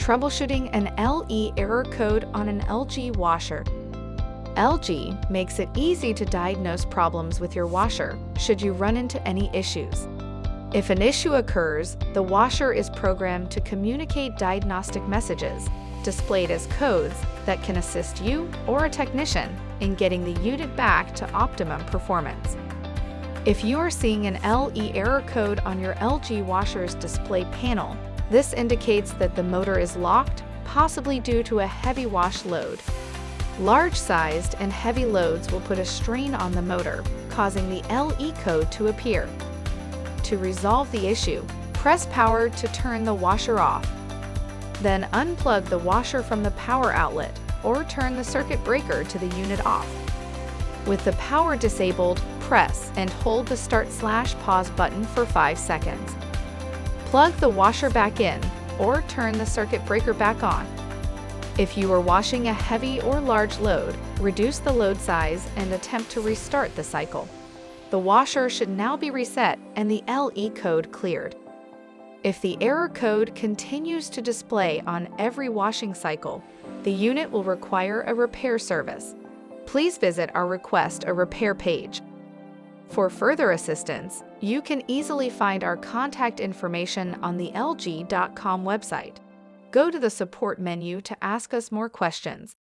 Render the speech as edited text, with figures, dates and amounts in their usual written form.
Troubleshooting an LE error code on an LG washer. LG makes it easy to diagnose problems with your washer should you run into any issues. If an issue occurs, the washer is programmed to communicate diagnostic messages, displayed as codes that can assist you or a technician in getting the unit back to optimum performance. If you are seeing an LE error code on your LG washer's display panel, this indicates that the motor is locked, possibly due to a heavy wash load. Large-sized and heavy loads will put a strain on the motor, causing the LE code to appear. To resolve the issue, press power to turn the washer off. Then unplug the washer from the power outlet or turn the circuit breaker to the unit off. With the power disabled, press and hold the Start/Pause button for 5 seconds. Plug the washer back in or turn the circuit breaker back on. If you are washing a heavy or large load, reduce the load size and attempt to restart the cycle. The washer should now be reset and the LE code cleared. If the error code continues to display on every washing cycle, the unit will require a repair service. Please visit our Request a Repair page. For further assistance, you can easily find our contact information on the LG.com website. Go to the support menu to ask us more questions.